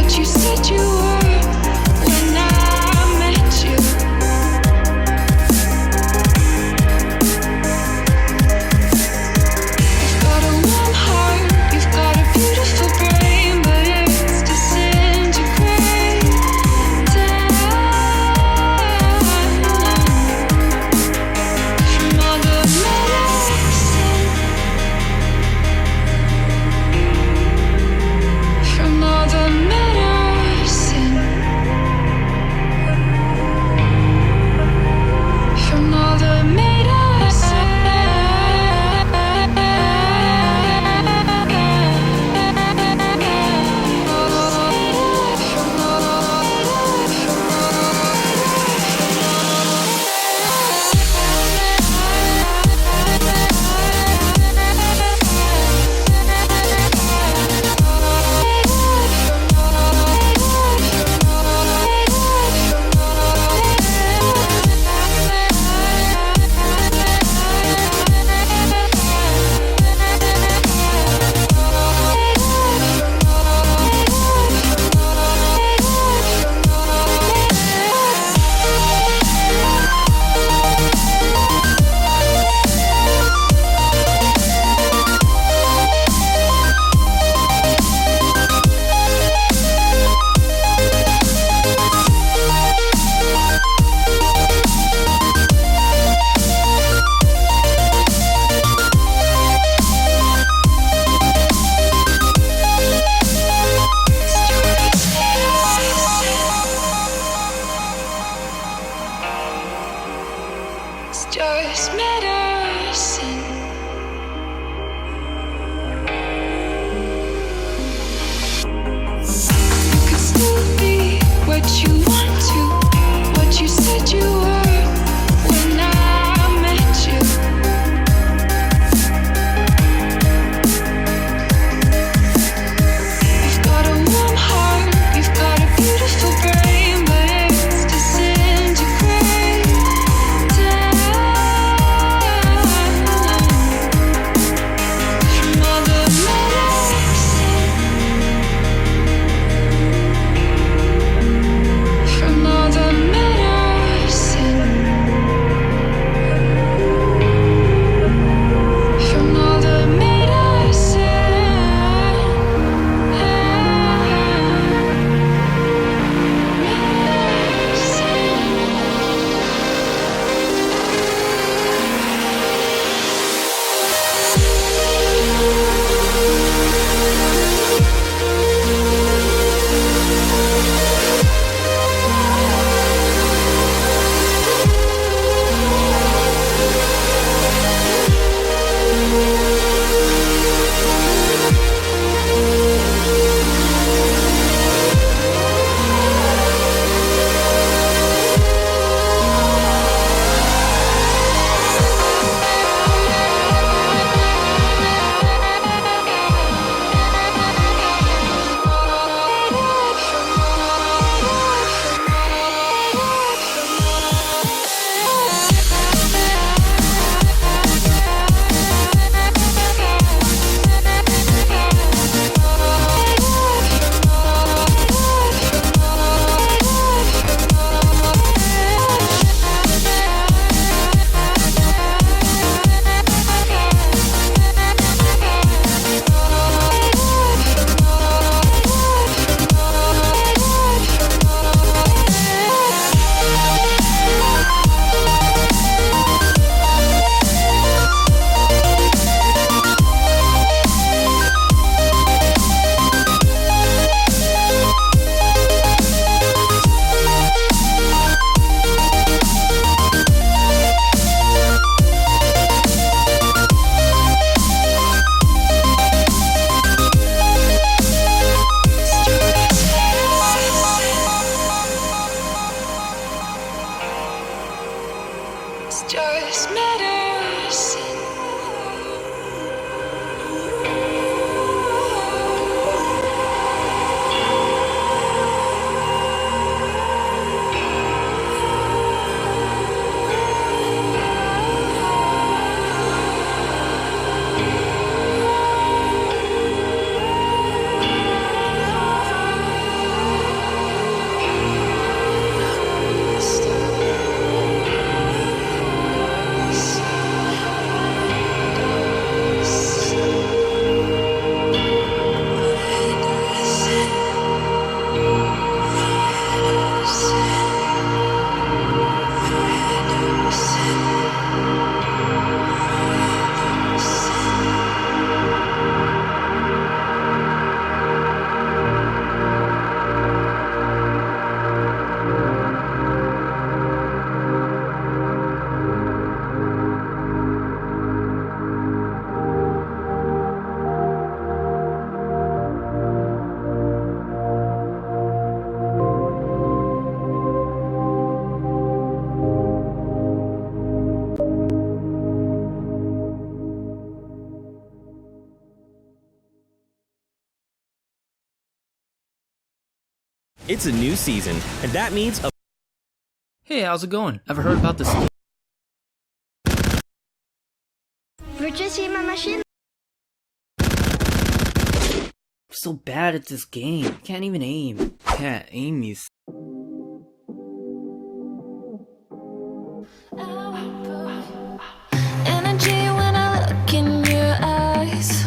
What you said you were when I met you. It's a new season, and that means a... Hey, how's it going? Ever heard about this? Veux-tu essayer ma machine? I'm so bad at this game. I can't even aim. Can't aim these. Energy when I look in your eyes.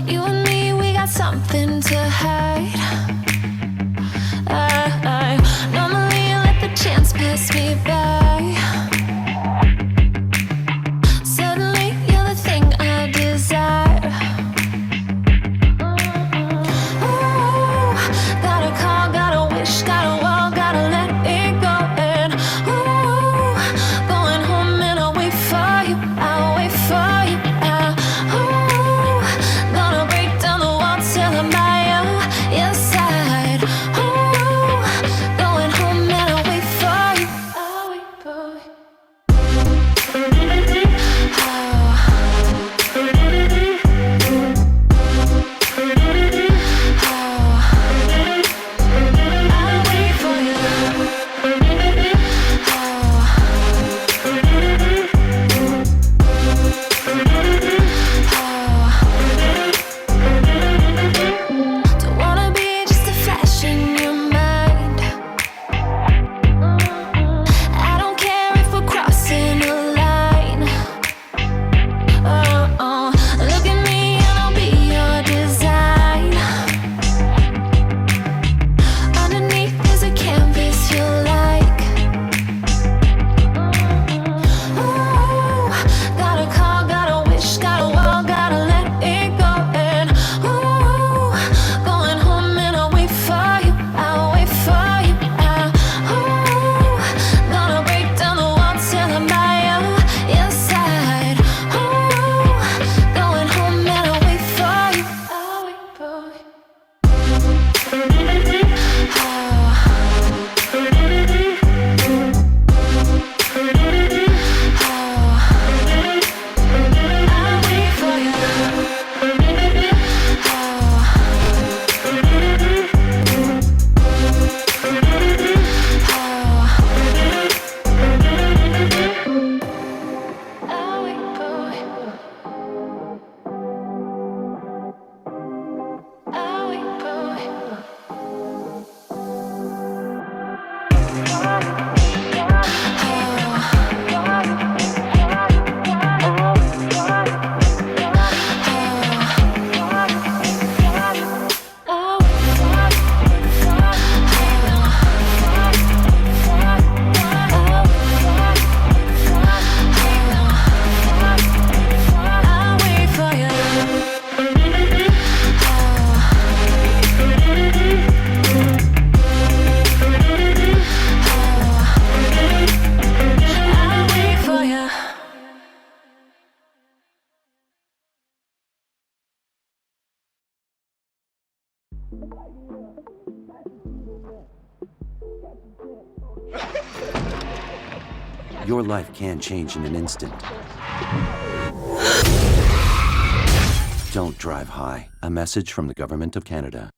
You and me, we got something to hide. I normally let the chance pass me by. Suddenly, you're the thing I desire. Ooh, got a call, got a wish, got a wall, gotta let it go. And ooh, going home and I'll wait for you, I'll wait for you. Ooh, gonna break down the wall till I'm by your side. Ooh, going home and I'll wait for you, I'll wait for you. I'll wait for you. Don't wanna be just a flash in your mind. I don't care if we're crossing a line. Look at me and I'll be your design. Underneath is a canvas you like. Ooh, got a call, got a wish, got a wall, gotta let it go. And ooh, going home and I'll wait for you, I'll wait for you. Ooh, gonna break down the wall till I'm by your side. Ooh, going home and I'll wait for you, I'll wait for you. I'll wait for you. I'll wait for you. I'll wait for you. I'll wait for you. I'll wait for you. Your life can change in an instant. Don't drive high. A message from the Government of Canada.